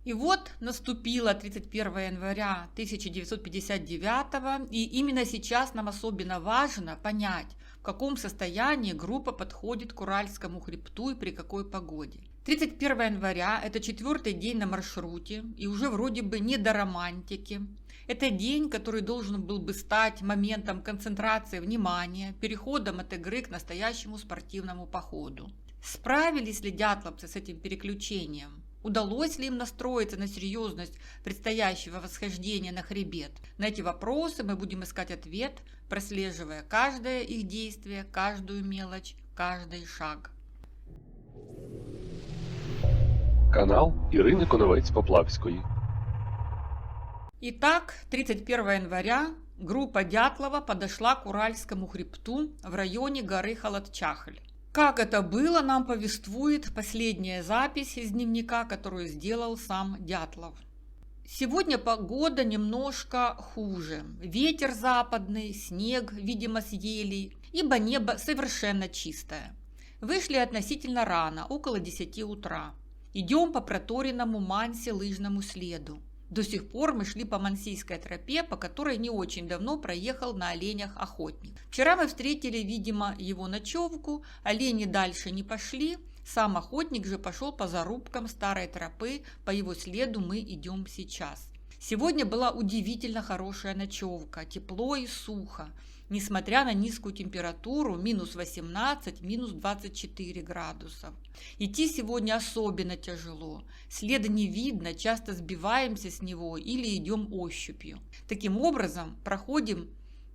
И вот наступило 31 января 1959, и именно сейчас нам особенно важно понять, в каком состоянии группа подходит к Уральскому хребту и при какой погоде. 31 января – это четвертый день на маршруте, и уже вроде бы не до романтики. Это день, который должен был бы стать моментом концентрации внимания, переходом от игры к настоящему спортивному походу. Справились ли дятловцы с этим переключением? Удалось ли им настроиться на серьезность предстоящего восхождения на хребет? На эти вопросы мы будем искать ответ, прослеживая каждое их действие, каждую мелочь, каждый шаг. Канал Ірини Коновець-Поплавської. Итак, 31 января группа Дятлова подошла к Уральскому хребту в районе горы Холодчахль. Как это было, нам повествует последняя запись из дневника, которую сделал сам Дятлов. Сегодня погода немножко хуже. Ветер западный, снег, видимо, с елей, ибо небо совершенно чистое. Вышли относительно рано, около 10 утра. Идем по проторенному Мансе лыжному следу. До сих пор мы шли по Мансийской тропе, по которой не очень давно проехал на оленях охотник. Вчера мы встретили, видимо, его ночевку, олени дальше не пошли, сам охотник же пошел по зарубкам старой тропы, по его следу мы идем сейчас. Сегодня была удивительно хорошая ночевка, тепло и сухо, несмотря на низкую температуру, минус 18, минус 24 градусов. Идти сегодня особенно тяжело, следа не видно, часто сбиваемся с него или идем ощупью. Таким образом, проходим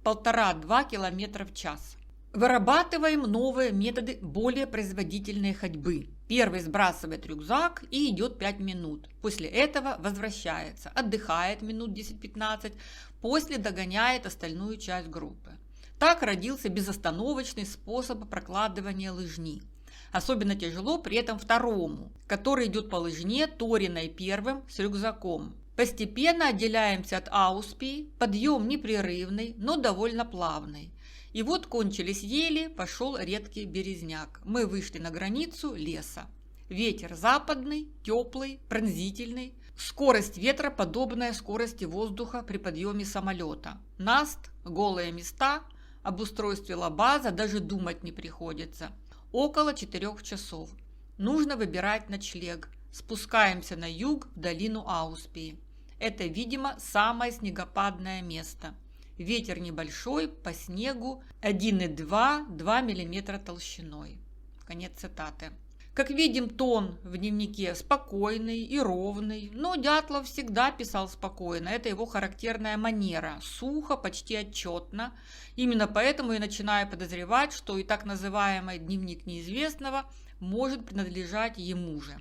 1,5-2 км в час. Вырабатываем новые методы более производительной ходьбы. Первый сбрасывает рюкзак и идет 5 минут. После этого возвращается, отдыхает минут 10-15, после догоняет остальную часть группы. Так родился безостановочный способ прокладывания лыжни. Особенно тяжело при этом второму, который идет по лыжне, торенной первым с рюкзаком. Постепенно отделяемся от ауспий, подъем непрерывный, но довольно плавный. И вот кончились ели, пошел редкий березняк. Мы вышли на границу леса. Ветер западный, теплый, пронзительный. Скорость ветра подобная скорости воздуха при подъеме самолета. Наст, голые места, об устройстве лабаза даже думать не приходится. Около 4 часов. Нужно выбирать ночлег. Спускаемся на юг в долину Ауспии. Это, видимо, самое снегопадное место. Ветер небольшой, по снегу 1,2-2 мм толщиной. Конец цитаты. Как видим, тон в дневнике спокойный и ровный, но Дятлов всегда писал спокойно, это его характерная манера, сухо, почти отчетно. Именно поэтому я начинаю подозревать, что и так называемый дневник неизвестного может принадлежать ему же.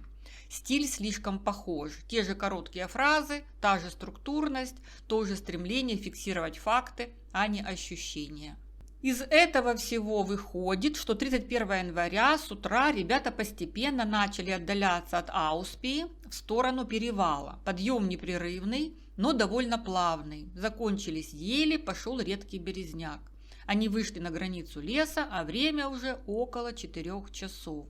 Стиль слишком похож, те же короткие фразы, та же структурность, то же стремление фиксировать факты, а не ощущения. Из этого всего выходит, что 31 января с утра ребята постепенно начали отдаляться от Ауспии в сторону перевала. Подъем непрерывный, но довольно плавный. Закончились ели, пошел редкий березняк. Они вышли на границу леса, а время уже около 4 часов.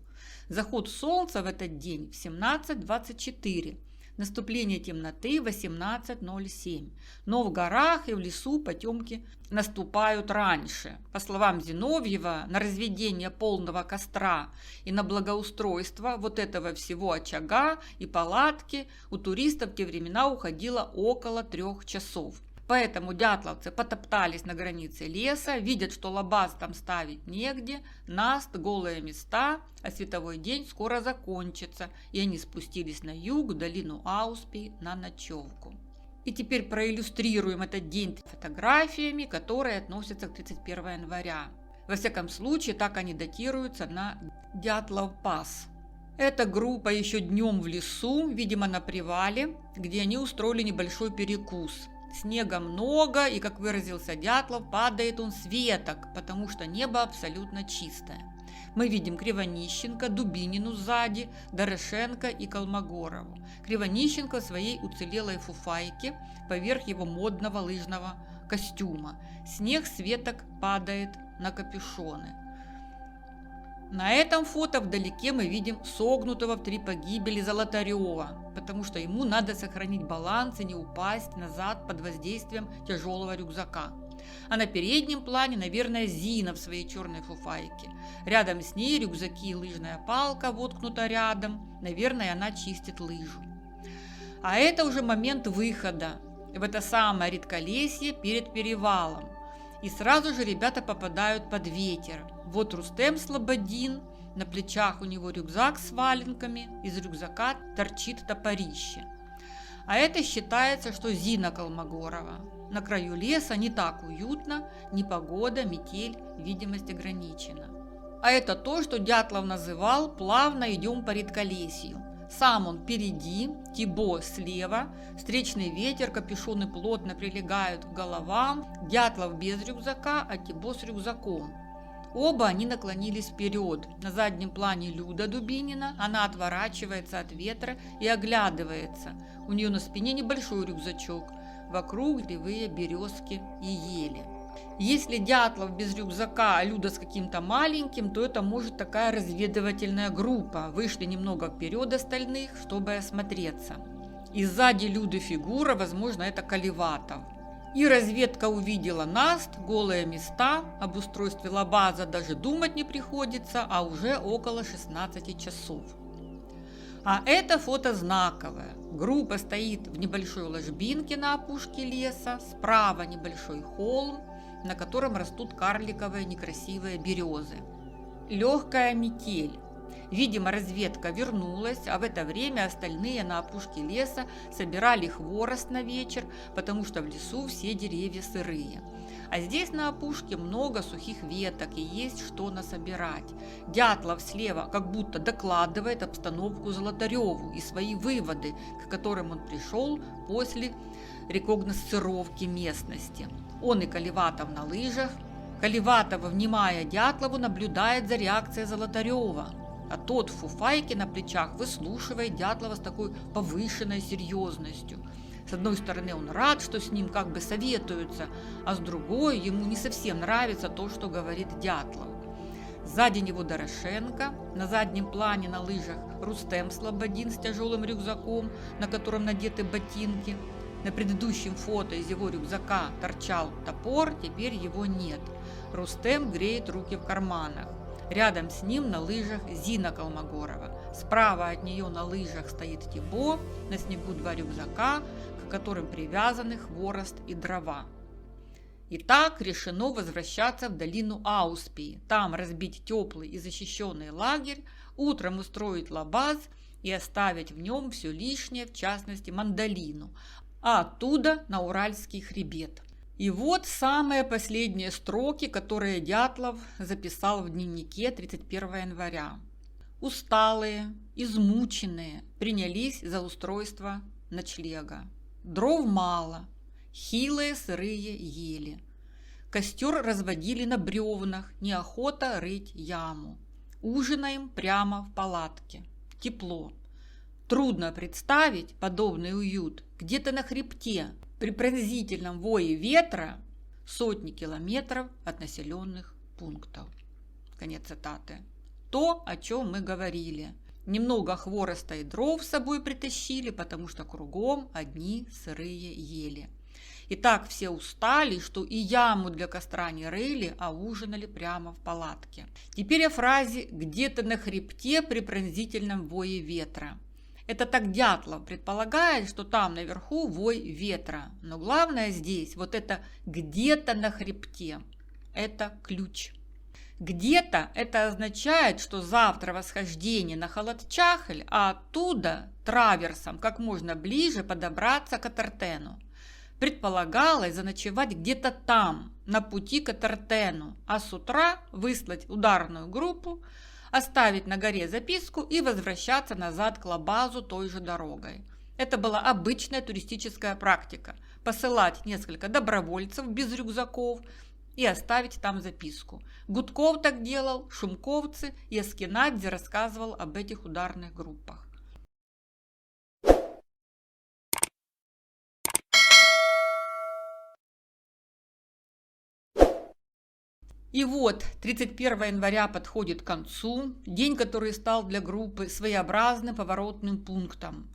Заход солнца в этот день в 17:24. Наступление темноты в 18:07. Но в горах и в лесу потемки наступают раньше. По словам Зиновьева, на разведение полного костра и на благоустройство вот этого всего очага и палатки у туристов в те времена уходило около 3 часов. Поэтому дятловцы потоптались на границе леса, видят, что лабаз там ставить негде, наст, голые места, а световой день скоро закончится, и они спустились на юг, в долину Ауспий, на ночевку. И теперь проиллюстрируем этот день фотографиями, которые относятся к 31 января. Во всяком случае, так они датируются на Дятлов-Пас. Эта группа еще днем в лесу, видимо, на привале, где они устроили небольшой перекус. Снега много, и, как выразился Дятлов, падает он с веток, потому что небо абсолютно чистое. Мы видим Кривонищенко, Дубинину сзади, Дорошенко и Колмогорову. Кривонищенко в своей уцелелой фуфайке поверх его модного лыжного костюма. Снег с веток падает на капюшоны. На этом фото вдалеке мы видим согнутого в 3 погибели Золотарева, потому что ему надо сохранить баланс и не упасть назад под воздействием тяжелого рюкзака. А на переднем плане, наверное, Зина в своей черной фуфайке. Рядом с ней рюкзаки и лыжная палка воткнута рядом. Наверное, она чистит лыжу. А это уже момент выхода в это самое редколесье перед перевалом. И сразу же ребята попадают под ветер. Вот Рустем Слободин, на плечах у него рюкзак с валенками, из рюкзака торчит топорище. А это считается, что Зина Колмогорова. На краю леса не так уютно, непогода, метель, видимость ограничена. А это то, что Дятлов называл «плавно идем по редколесью». Сам он впереди, Тибо слева, встречный ветер, капюшоны плотно прилегают к головам, Дятлов без рюкзака, а Тибо с рюкзаком. Оба они наклонились вперед. На заднем плане Люда Дубинина, она отворачивается от ветра и оглядывается. У нее на спине небольшой рюкзачок, вокруг кривые березки и ели. Если Дятлов без рюкзака, а Люда с каким-то маленьким, то это может такая разведывательная группа. Вышли немного вперед остальных, чтобы осмотреться. И сзади Люды фигура, возможно, это Колеватов. И разведка увидела Наст, голые места, об устройстве лабаза даже думать не приходится, а уже около 16 часов. А это фото знаковое. Группа стоит в небольшой ложбинке на опушке леса, справа небольшой холм, на котором растут карликовые некрасивые березы. Легкая метель. Видимо, разведка вернулась, а в это время остальные на опушке леса собирали хворост на вечер, потому что в лесу все деревья сырые. А здесь на опушке много сухих веток и есть что насобирать. Дятлов слева как будто докладывает обстановку Золотареву и свои выводы, к которым он пришел после рекогносцировки местности. Он и Колеватов на лыжах. Колеватов, внимая Дятлову, наблюдает за реакцией Золотарева. А тот в фуфайке на плечах выслушивает Дятлова с такой повышенной серьезностью. С одной стороны, он рад, что с ним как бы советуются, а с другой, ему не совсем нравится то, что говорит Дятлов. Сзади него Дорошенко, на заднем плане на лыжах Рустем Слободин с тяжелым рюкзаком, на котором надеты ботинки. На предыдущем фото из его рюкзака торчал топор, теперь его нет. Рустем греет руки в карманах. Рядом с ним на лыжах Зина Колмогорова. Справа от нее на лыжах стоит Тибо, на снегу 2 рюкзака, к которым привязаны хворост и дрова. Итак, решено возвращаться в долину Ауспии, там разбить теплый и защищенный лагерь, утром устроить лабаз и оставить в нем все лишнее, в частности мандолину, а оттуда на Уральский хребет. И вот самые последние строки, которые Дятлов записал в дневнике 31 января. Усталые, измученные принялись за устройство ночлега. Дров мало, хилые сырые ели. Костер разводили на бревнах, неохота рыть яму. Ужинаем прямо в палатке. Тепло. Трудно представить подобный уют где-то на хребте, при пронзительном вое ветра, сотни километров от населенных пунктов. Конец цитаты. То, о чем мы говорили. Немного хвороста и дров с собой притащили, потому что кругом одни сырые ели. И так все устали, что и яму для костра не рыли, а ужинали прямо в палатке. Теперь о фразе «где-то на хребте при пронзительном вое ветра». Это так Дятлов предполагает, что там наверху вой ветра. Но главное здесь, вот это «где-то на хребте» – это ключ. Где-то это означает, что завтра восхождение на Халатчахль, а оттуда траверсом как можно ближе подобраться к Атартену. Предполагалось заночевать где-то там, на пути к Атартену, а с утра выслать ударную группу, оставить на горе записку и возвращаться назад к лабазу той же дорогой. Это была обычная туристическая практика – посылать несколько добровольцев без рюкзаков и оставить там записку. Гудков так делал, Шумковцы и Аскинадзе рассказывал об этих ударных группах. И вот 31 января подходит к концу, день, который стал для группы своеобразным поворотным пунктом.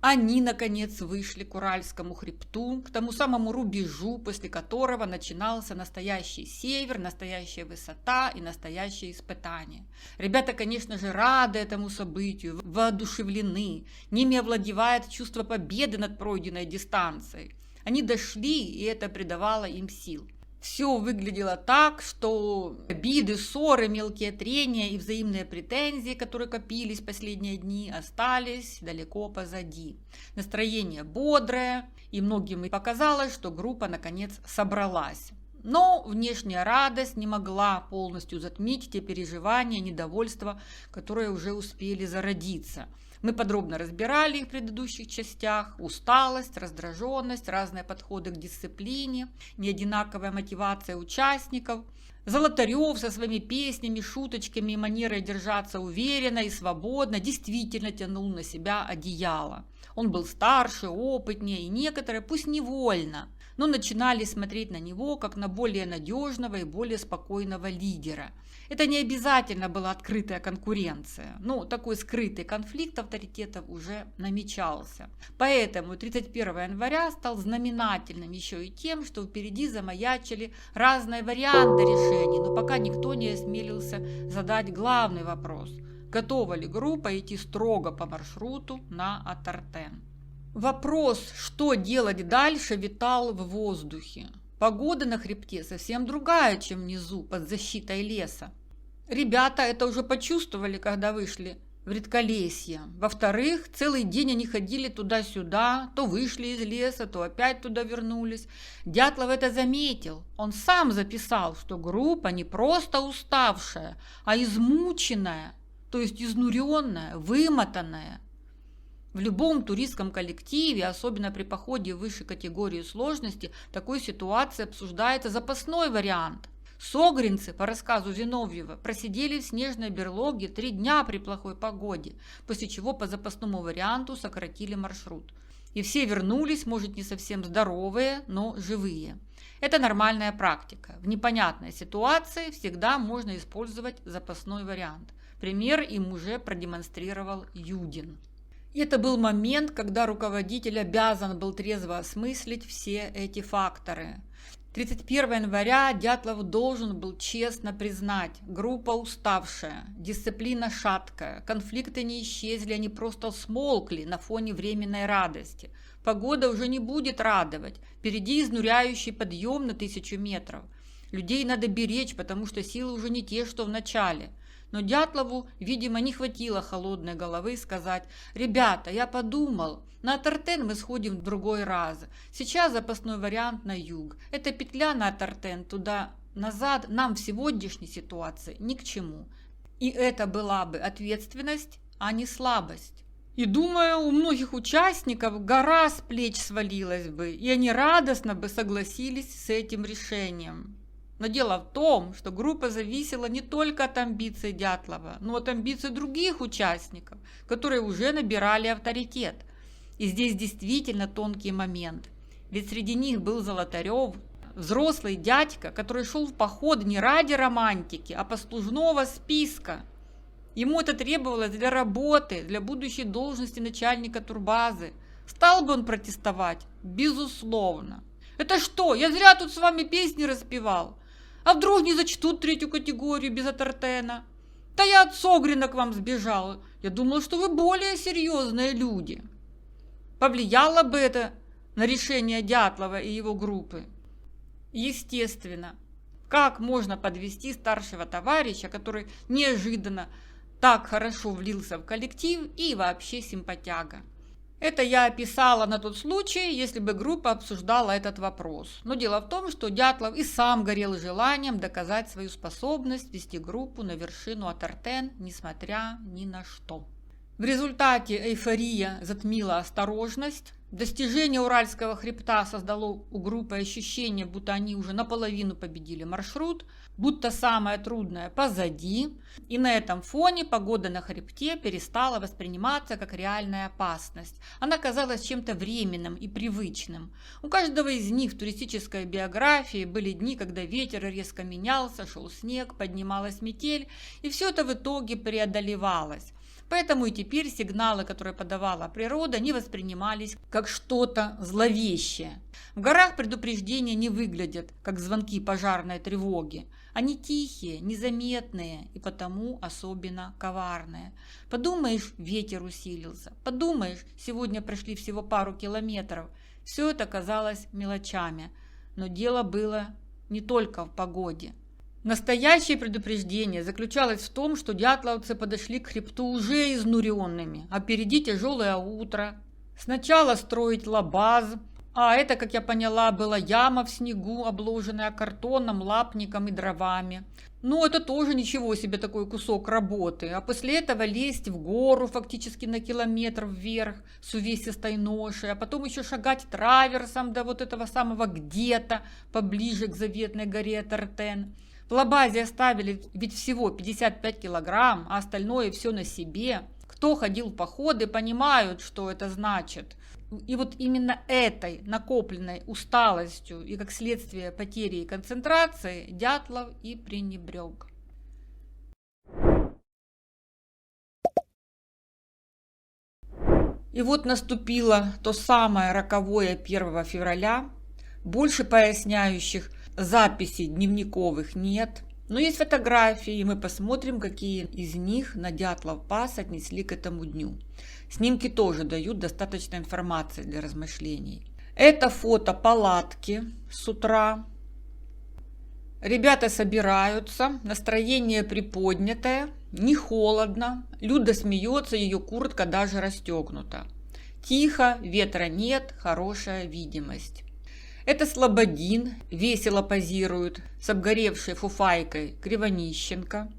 Они, наконец, вышли к Уральскому хребту, к тому самому рубежу, после которого начинался настоящий север, настоящая высота и настоящее испытание. Ребята, конечно же, рады этому событию, воодушевлены, ними овладевает чувство победы над пройденной дистанцией. Они дошли, и это придавало им сил. Все выглядело так, что обиды, ссоры, мелкие трения и взаимные претензии, которые копились последние дни, остались далеко позади. Настроение бодрое, и многим показалось, что группа наконец собралась. Но внешняя радость не могла полностью затмить те переживания, недовольства, которые уже успели зародиться. Мы подробно разбирали их в предыдущих частях. Усталость, раздраженность, разные подходы к дисциплине, неодинаковая мотивация участников. Золотарев со своими песнями, шуточками и манерой держаться уверенно и свободно действительно тянул на себя одеяло. Он был старше, опытнее, и некоторые, пусть невольно, но начинали смотреть на него как на более надежного и более спокойного лидера. Это не обязательно была открытая конкуренция, но такой скрытый конфликт авторитетов уже намечался. Поэтому 31 января стал знаменательным еще и тем, что впереди замаячили разные варианты решений, но пока никто не осмелился задать главный вопрос: готова ли группа идти строго по маршруту на Атартен. Вопрос, что делать дальше, витал в воздухе. Погода на хребте совсем другая, чем внизу, под защитой леса. Ребята это уже почувствовали, когда вышли в редколесье. Во-вторых, целый день они ходили туда-сюда, то вышли из леса, то опять туда вернулись. Дятлов это заметил. Он сам записал, что группа не просто уставшая, а измученная, то есть изнуренная, вымотанная. В любом туристском коллективе, особенно при походе в высшей категории сложности, в такой ситуации обсуждается запасной вариант. Согринцы, по рассказу Зиновьева, просидели в снежной берлоге 3 дня при плохой погоде, после чего по запасному варианту сократили маршрут. И все вернулись, может, не совсем здоровые, но живые. Это нормальная практика. В непонятной ситуации всегда можно использовать запасной вариант. Пример им уже продемонстрировал Юдин. И это был момент, когда руководитель обязан был трезво осмыслить все эти факторы. 31 января Дятлов должен был честно признать: группа уставшая, дисциплина шаткая, конфликты не исчезли, они просто смолкли на фоне временной радости. Погода уже не будет радовать, впереди изнуряющий подъем на 1000 метров. Людей надо беречь, потому что силы уже не те, что в начале. Но Дятлову, видимо, не хватило холодной головы сказать: «Ребята, я подумал, на Атартен мы сходим в другой раз. Сейчас запасной вариант на юг. Эта петля на Атартен туда-назад нам в сегодняшней ситуации ни к чему». И это была бы ответственность, а не слабость. И думаю, у многих участников гора с плеч свалилась бы, и они радостно бы согласились с этим решением. Но дело в том, что группа зависела не только от амбиций Дятлова, но и от амбиций других участников, которые уже набирали авторитет. И здесь действительно тонкий момент. Ведь среди них был Золотарев, взрослый дядька, который шел в поход не ради романтики, а послужного списка. Ему это требовалось для работы, для будущей должности начальника турбазы. Стал бы он протестовать? Безусловно. «Это что, я зря тут с вами песни распевал? А вдруг не зачтут 3-ю категорию без Атартена? Да я от Согрина к вам сбежал. Я думал, что вы более серьезные люди». Повлияло бы это на решение Дятлова и его группы? Естественно. Как можно подвести старшего товарища, который неожиданно так хорошо влился в коллектив и вообще симпатяга? Это я описала на тот случай, если бы группа обсуждала этот вопрос. Но дело в том, что Дятлов и сам горел желанием доказать свою способность вести группу на вершину Атартен, несмотря ни на что. В результате эйфория затмила осторожность. Достижение Уральского хребта создало у группы ощущение, будто они уже наполовину победили маршрут, будто самое трудное позади. И на этом фоне погода на хребте перестала восприниматься как реальная опасность. Она казалась чем-то временным и привычным. У каждого из них в туристической биографии были дни, когда ветер резко менялся, шел снег, поднималась метель, и все это в итоге преодолевалось. Поэтому и теперь сигналы, которые подавала природа, не воспринимались как что-то зловещее. В горах предупреждения не выглядят, как звонки пожарной тревоги. Они тихие, незаметные и потому особенно коварные. Подумаешь, ветер усилился. Подумаешь, сегодня прошли всего пару километров. Все это казалось мелочами. Но дело было не только в погоде. Настоящее предупреждение заключалось в том, что дятловцы подошли к хребту уже изнуренными, а впереди тяжелое утро. Сначала строить лабаз, а это, как я поняла, была яма в снегу, обложенная картоном, лапником и дровами. Ну, это тоже ничего себе такой кусок работы. А после этого лезть в гору фактически на километр вверх с увесистой ношей, а потом еще шагать траверсом до вот этого самого где-то поближе к заветной горе Тартен. В лабазе оставили ведь всего 55 килограмм, а остальное все на себе. Кто ходил в походы, понимают, что это значит. И вот именно этой накопленной усталостью и как следствие потери концентрации Дятлов и пренебрег. И вот наступило то самое роковое 1 февраля. Больше поясняющих записей дневниковых нет, но есть фотографии, и мы посмотрим, какие из них на Дятлов Пасс отнесли к этому дню. Снимки тоже дают достаточно информации для размышлений. Это фото палатки с утра. Ребята собираются, настроение приподнятое, не холодно, Люда смеется, ее куртка даже расстегнута. Тихо, ветра нет, хорошая видимость. Это Слободин весело позирует с обгоревшей фуфайкой Кривонищенко.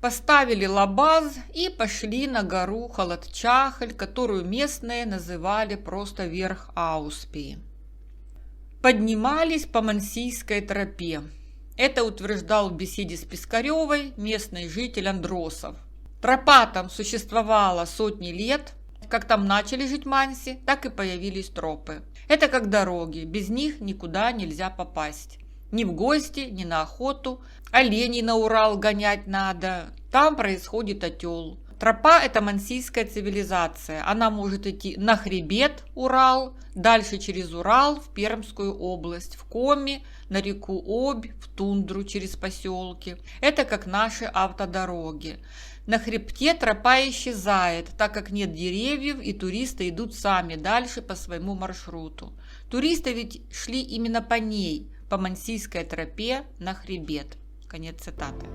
Поставили лабаз и пошли на гору Халатчахль, которую местные называли просто верх Ауспии. Поднимались по Мансийской тропе. Это утверждал в беседе с Пискаревой местный житель Андросов. Тропа там существовала сотни лет. Как там начали жить манси, так и появились тропы. Это как дороги, без них никуда нельзя попасть. Ни в гости, ни на охоту. Оленей на Урал гонять надо. Там происходит отел. Тропа – это мансийская цивилизация. Она может идти на хребет Урал, дальше через Урал в Пермскую область, в Коми, на реку Обь, в тундру через поселки. Это как наши автодороги. На хребте тропа исчезает, так как нет деревьев, и туристы идут сами дальше по своему маршруту. Туристы ведь шли именно по ней, по Мансийской тропе на хребет. Конец цитаты.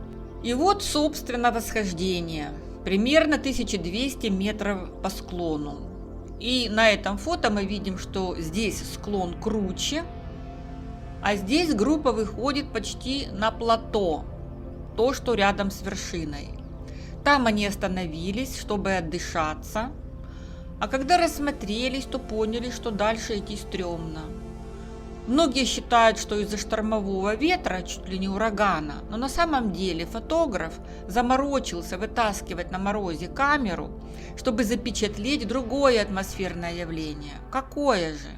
И вот, собственно, восхождение. Примерно 1200 метров по склону. И на этом фото мы видим, что здесь склон круче, а здесь группа выходит почти на плато, то, что рядом с вершиной. Там они остановились, чтобы отдышаться, а когда рассмотрелись, то поняли, что дальше идти стрёмно. Многие считают, что из-за штормового ветра, чуть ли не урагана, но на самом деле фотограф заморочился вытаскивать на морозе камеру, чтобы запечатлеть другое атмосферное явление. Какое же?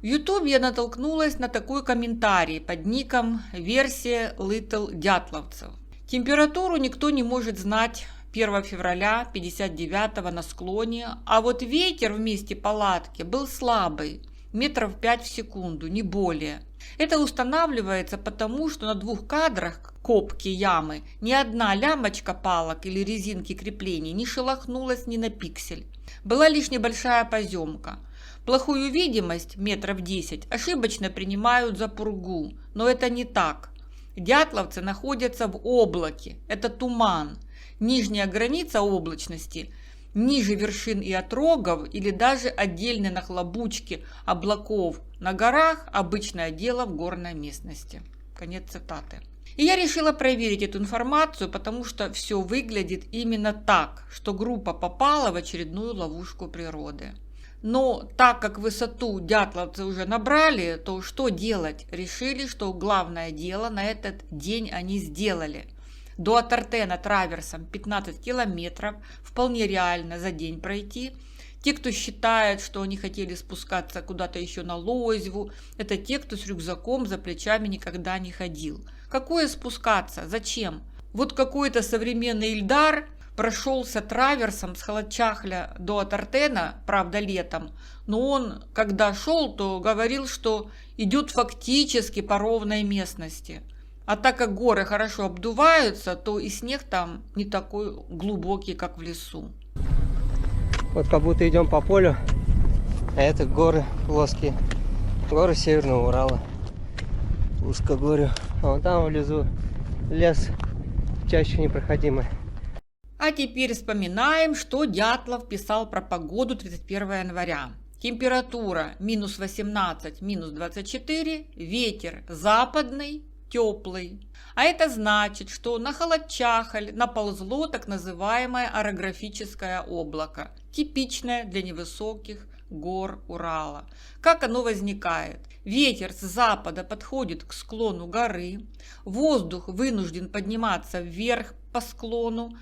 В YouTube я натолкнулась на такой комментарий под ником «Версия Little Дятловцев». Температуру никто не может знать 1 февраля 59-го на склоне, а вот ветер в месте палатки был слабый, метров 5 в секунду, не более. Это устанавливается потому, что на 2 кадрах копки ямы ни одна лямочка палок или резинки креплений не шелохнулась ни на пиксель. Была лишь небольшая поземка. Плохую видимость, метров 10, ошибочно принимают за пургу, но это не так. Дятловцы находятся в облаке, это туман. Нижняя граница облачности ниже вершин и отрогов или даже отдельные нахлобучки облаков на горах – обычное дело в горной местности. Конец цитаты. И я решила проверить эту информацию, потому что все выглядит именно так, что группа попала в очередную ловушку природы. Но так как высоту дятловцы уже набрали, то что делать? Решили, что главное дело на этот день они сделали. До Атартена траверсом 15 километров, вполне реально за день пройти. Те, кто считает, что они хотели спускаться куда-то еще на Лозьву, это те, кто с рюкзаком за плечами никогда не ходил. Какое спускаться? Зачем? Вот какой-то современный Ильдар прошелся траверсом с Халатчахля до Атартена, правда летом, но он, когда шел, то говорил, что идет фактически по ровной местности. А так как горы хорошо обдуваются, то и снег там не такой глубокий, как в лесу. Вот как будто идем по полю, а это горы плоские, горы Северного Урала, узкогорье. А вон там внизу лес чаще непроходимый. А теперь вспоминаем, что Дятлов писал про погоду 31 января. Температура минус 18, минус 24, ветер западный, теплый. А это значит, что на Халатчахль наползло так называемое орографическое облако, типичное для невысоких гор Урала. Как оно возникает? Ветер с запада подходит к склону горы, воздух вынужден подниматься вверх по склону.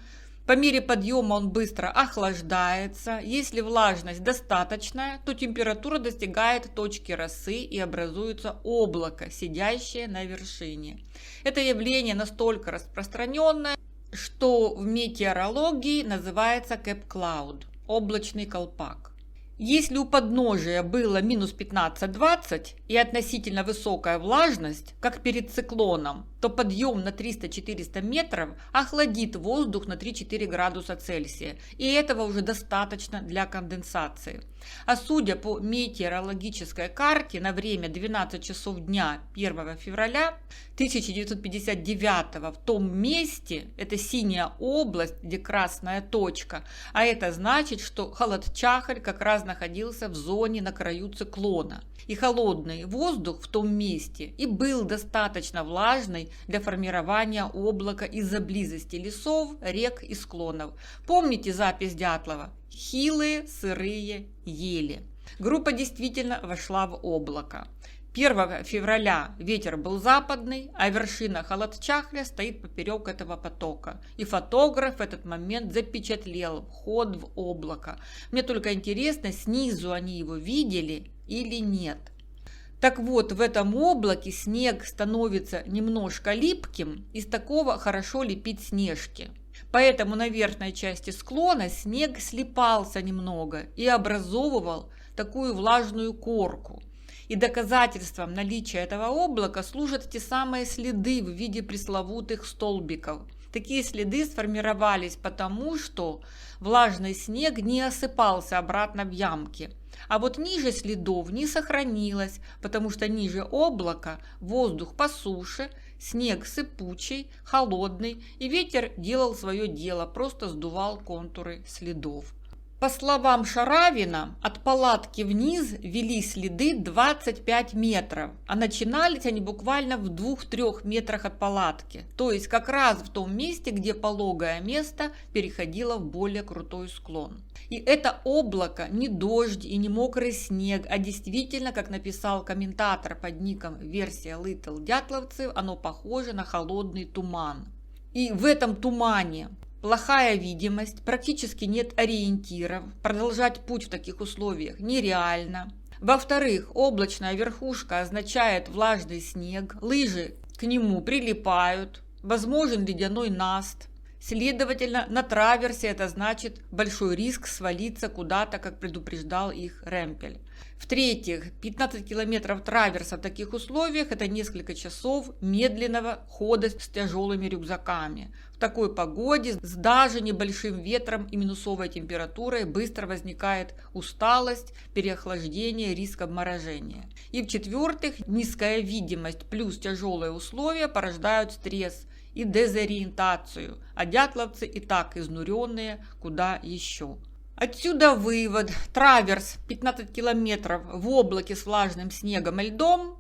По мере подъема он быстро охлаждается. Если влажность достаточная, то температура достигает точки росы и образуется облако, сидящее на вершине. Это явление настолько распространенное, что в метеорологии называется Cap Cloud – облачный колпак. Если у подножия было минус 15-20 и относительно высокая влажность, как перед циклоном, то подъем на 300-400 метров охладит воздух на 3-4 градуса Цельсия, и этого уже достаточно для конденсации. А судя по метеорологической карте на время 12 часов дня 1 февраля 1959 в том месте, это синяя область, где красная точка, а это значит, что Халатчахль как раз находился в зоне на краю циклона. И холодный воздух в том месте и был достаточно влажный для формирования облака из-за близости лесов, рек и склонов. Помните запись Дятлова? Хилые, сырые ели. Группа действительно вошла в облако. 1 февраля ветер был западный, а вершина Халатчахля стоит поперек этого потока. И фотограф в этот момент запечатлел вход в облако. Мне только интересно, снизу они его видели или нет. Так вот, в этом облаке снег становится немножко липким, из такого хорошо лепить снежки. Поэтому на верхней части склона снег слипался немного и образовывал такую влажную корку. И доказательством наличия этого облака служат те самые следы в виде пресловутых столбиков. Такие следы сформировались потому, что влажный снег не осыпался обратно в ямки. А вот ниже следов не сохранилось, потому что ниже облака воздух по суше, снег сыпучий, холодный, и ветер делал свое дело, просто сдувал контуры следов. По словам Шаравина, от палатки вниз вели следы 25 метров, а начинались они буквально в 2-3 метрах от палатки, то есть как раз в том месте, где пологое место переходило в более крутой склон. И это облако не дождь и не мокрый снег, а действительно, как написал комментатор под ником версия Little Дятловцев, оно похоже на холодный туман. И в этом тумане плохая видимость, практически нет ориентиров, продолжать путь в таких условиях нереально. Во-вторых, облачная верхушка означает влажный снег, лыжи к нему прилипают, возможен ледяной наст. Следовательно, на траверсе это значит большой риск свалиться куда-то, как предупреждал их Ремпель. В-третьих, 15 километров траверса в таких условиях – это несколько часов медленного хода с тяжелыми рюкзаками. В такой погоде с даже небольшим ветром и минусовой температурой быстро возникает усталость, переохлаждение, риск обморожения. И в-четвертых, низкая видимость плюс тяжелые условия порождают стресс и дезориентацию, а дятловцы и так изнуренные куда еще. Отсюда вывод: траверс 15 километров в облаке с влажным снегом и льдом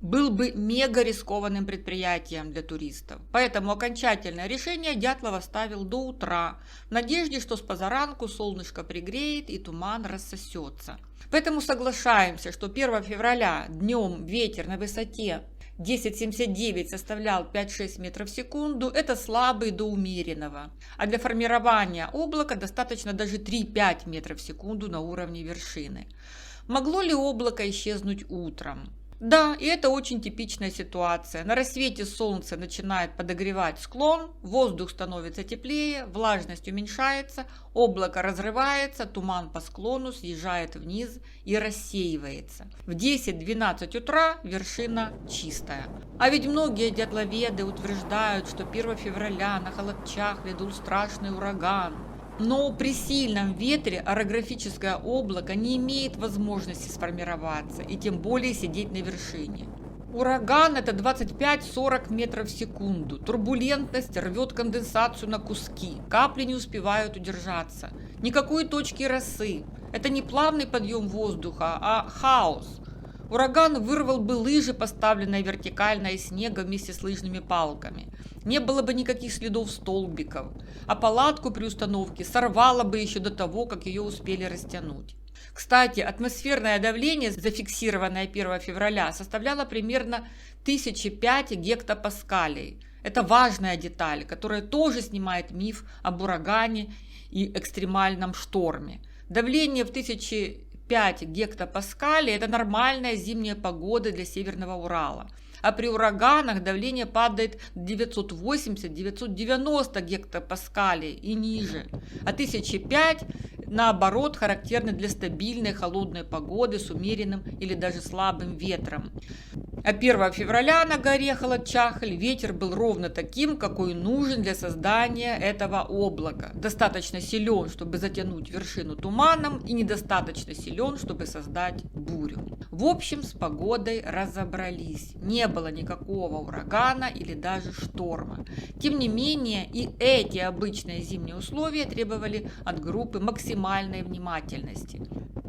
был бы мега рискованным предприятием для туристов. Поэтому окончательное решение Дятлов оставил до утра, в надежде, что с позаранку солнышко пригреет и туман рассосется. Поэтому соглашаемся, что 1 февраля днем ветер на высоте 10,79 составлял 5-6 метров в секунду, это слабый до умеренного. А для формирования облака достаточно даже 3-5 метров в секунду на уровне вершины. Могло ли облако исчезнуть утром? Да, и это очень типичная ситуация. На рассвете солнце начинает подогревать склон, воздух становится теплее, влажность уменьшается, облако разрывается, туман по склону съезжает вниз и рассеивается. В 10-12 утра вершина чистая. А ведь многие дятловеды утверждают, что 1 февраля на Халатчахле дул страшный ураган. Но при сильном ветре орографическое облако не имеет возможности сформироваться и тем более сидеть на вершине. Ураган – это 25-40 метров в секунду. Турбулентность рвет конденсацию на куски. Капли не успевают удержаться. Никакой точки росы. Это не плавный подъем воздуха, а хаос. Ураган вырвал бы лыжи, поставленные вертикально из снега вместе с лыжными палками. Не было бы никаких следов столбиков, а палатку при установке сорвало бы еще до того, как ее успели растянуть. Кстати, атмосферное давление, зафиксированное 1 февраля, составляло примерно 1005 гектопаскалей. Это важная деталь, которая тоже снимает миф об урагане и экстремальном шторме. Давление в 1005 гектопаскалей – это нормальная зимняя погода для Северного Урала. А при ураганах давление падает 980-990 гектопаскалей и ниже. А 1005, наоборот, характерны для стабильной холодной погоды с умеренным или даже слабым ветром. А 1 февраля на горе Халатчахль ветер был ровно таким, какой нужен для создания этого облака. Достаточно силен, чтобы затянуть вершину туманом, и недостаточно силен, чтобы создать бурю. В общем, с погодой разобрались. Не было никакого урагана или даже шторма. Тем не менее, и эти обычные зимние условия требовали от группы максимальной внимательности.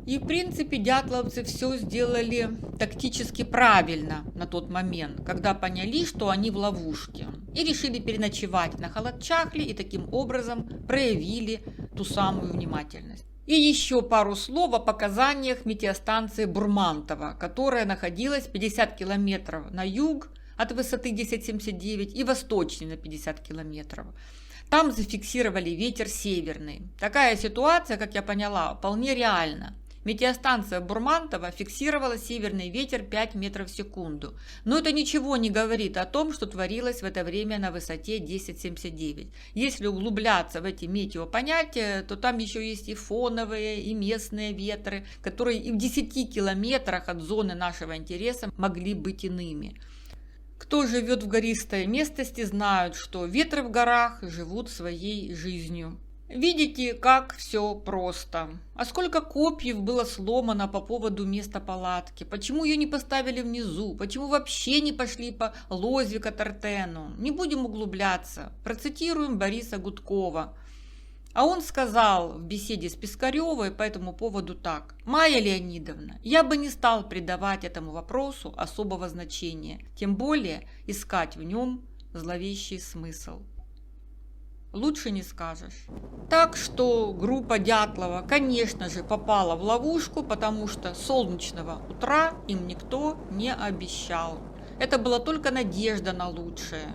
И в принципе дятловцы все сделали тактически правильно на тот момент, когда поняли, что они в ловушке, и решили переночевать на Халатчахле и таким образом проявили ту самую внимательность. И еще пару слов о показаниях метеостанции Бурмантова, которая находилась 50 километров на юг от высоты 10,79 и восточнее на 50 километров. Там зафиксировали ветер северный. Такая ситуация, как я поняла, вполне реальна. Метеостанция Бурмантова фиксировала северный ветер 5 метров в секунду. Но это ничего не говорит о том, что творилось в это время на высоте 10,79. Если углубляться в эти метеопонятия, то там еще есть и фоновые, и местные ветры, которые и в 10 километрах от зоны нашего интереса могли быть иными. Кто живет в гористой местности, знают, что ветры в горах живут своей жизнью. Видите, как все просто. А сколько копьев было сломано по поводу места палатки? Почему ее не поставили внизу? Почему вообще не пошли по лозе к Тартену? Не будем углубляться. Процитируем Бориса Гудкова. А он сказал в беседе с Пискаревой по этому поводу так: «Майя Леонидовна, я бы не стал придавать этому вопросу особого значения, тем более искать в нем зловещий смысл». Лучше не скажешь. Так что группа Дятлова, конечно же, попала в ловушку, потому что солнечного утра им никто не обещал. Это была только надежда на лучшее.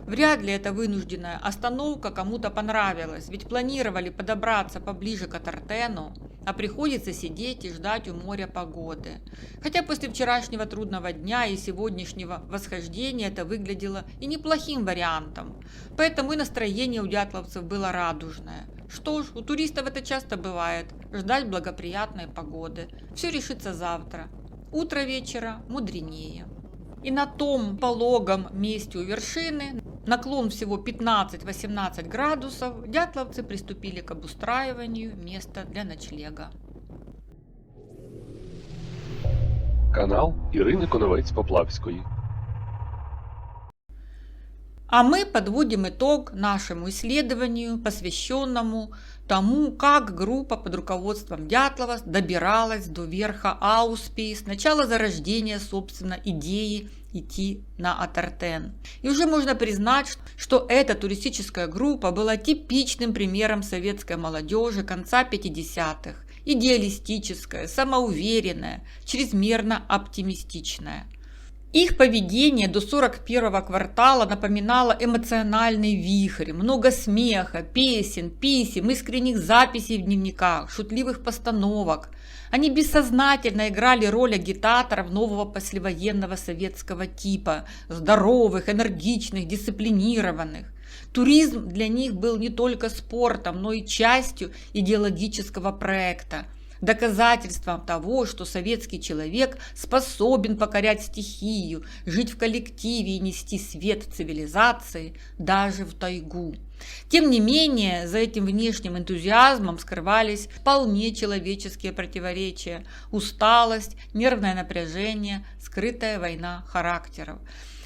Вряд ли эта вынужденная остановка кому-то понравилась, ведь планировали подобраться поближе к Тартену, а приходится сидеть и ждать у моря погоды. Хотя после вчерашнего трудного дня и сегодняшнего восхождения это выглядело и неплохим вариантом. Поэтому и настроение у дятловцев было радужное. Что ж, у туристов это часто бывает – ждать благоприятной погоды. Все решится завтра. Утро вечера мудренее. И на том пологом месте у вершины, наклон всего 15-18 градусов, дятловцы приступили к обустраиванию места для ночлега. Канал Ірини Коновець-Поплавської. А мы подводим итог нашему исследованию, посвященному тому, как группа под руководством Дятлова добиралась до верха Ауспии с начала зарождения, собственно, идеи идти на Атартен. И уже можно признать, что эта туристическая группа была типичным примером советской молодежи конца 50-х. Идеалистическая, самоуверенная, чрезмерно оптимистичная. Их поведение до 41-го квартала напоминало эмоциональный вихрь, много смеха, песен, писем, искренних записей в дневниках, шутливых постановок. Они бессознательно играли роль агитаторов нового послевоенного советского типа, здоровых, энергичных, дисциплинированных. Туризм для них был не только спортом, но и частью идеологического проекта. Доказательством того, что советский человек способен покорять стихию, жить в коллективе и нести свет цивилизации даже в тайгу. Тем не менее, за этим внешним энтузиазмом скрывались вполне человеческие противоречия, усталость, нервное напряжение, скрытая война характеров.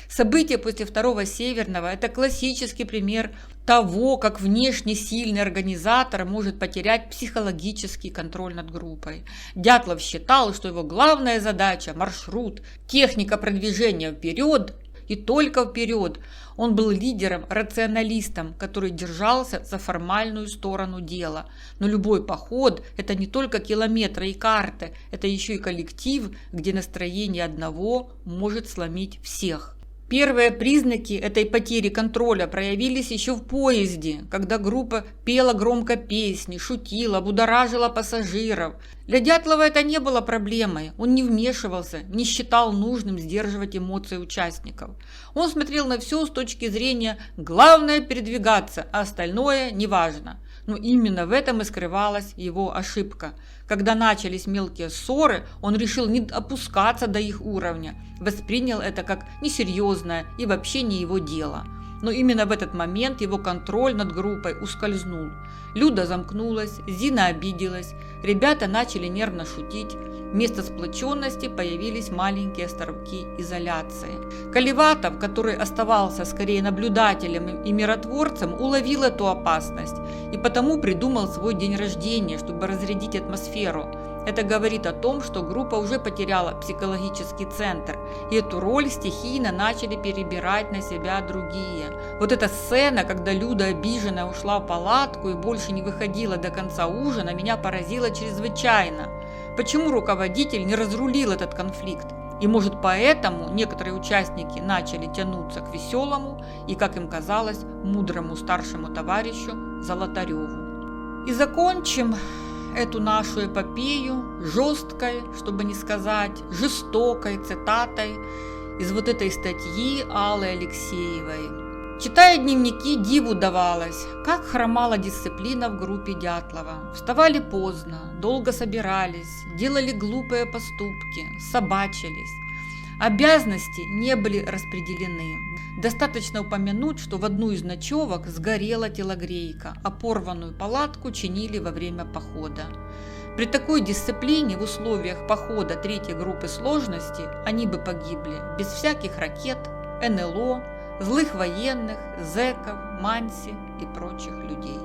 События после Второго Северного – это классический пример того, как внешне сильный организатор может потерять психологический контроль над группой. Дятлов считал, что его главная задача – маршрут, техника продвижения вперед и только вперед. Он был лидером, рационалистом, который держался за формальную сторону дела. Но любой поход – это не только километры и карты, это еще и коллектив, где настроение одного может сломить всех. Первые признаки этой потери контроля проявились еще в поезде, когда группа пела громко песни, шутила, будоражила пассажиров. Для Дятлова это не было проблемой, он не вмешивался, не считал нужным сдерживать эмоции участников. Он смотрел на все с точки зрения «главное передвигаться, а остальное неважно». Но именно в этом и скрывалась его ошибка. Когда начались мелкие ссоры, он решил не опускаться до их уровня, воспринял это как несерьезное и вообще не его дело. Но именно в этот момент его контроль над группой ускользнул. Люда замкнулась, Зина обиделась, ребята начали нервно шутить. Вместо сплоченности появились маленькие островки изоляции. Колеватов, который оставался скорее наблюдателем и миротворцем, уловил эту опасность и потому придумал свой день рождения, чтобы разрядить атмосферу. Это говорит о том, что группа уже потеряла психологический центр, и эту роль стихийно начали перебирать на себя другие. Вот эта сцена, когда Люда обиженная ушла в палатку и больше не выходила до конца ужина, меня поразила чрезвычайно. Почему руководитель не разрулил этот конфликт? И может поэтому некоторые участники начали тянуться к веселому и, как им казалось, мудрому старшему товарищу Золотареву. И закончим эту нашу эпопею жесткой, чтобы не сказать жестокой цитатой из вот этой статьи Аллы Алексеевой. Читая дневники, диву давалось, как хромала дисциплина в группе Дятлова. Вставали поздно, долго собирались, делали глупые поступки, собачились. Обязанности не были распределены. Достаточно упомянуть, что в одну из ночевок сгорела телогрейка, а порванную палатку чинили во время похода. При такой дисциплине в условиях похода третьей группы сложности они бы погибли без всяких ракет, НЛО, злых военных, зэков, манси и прочих людей.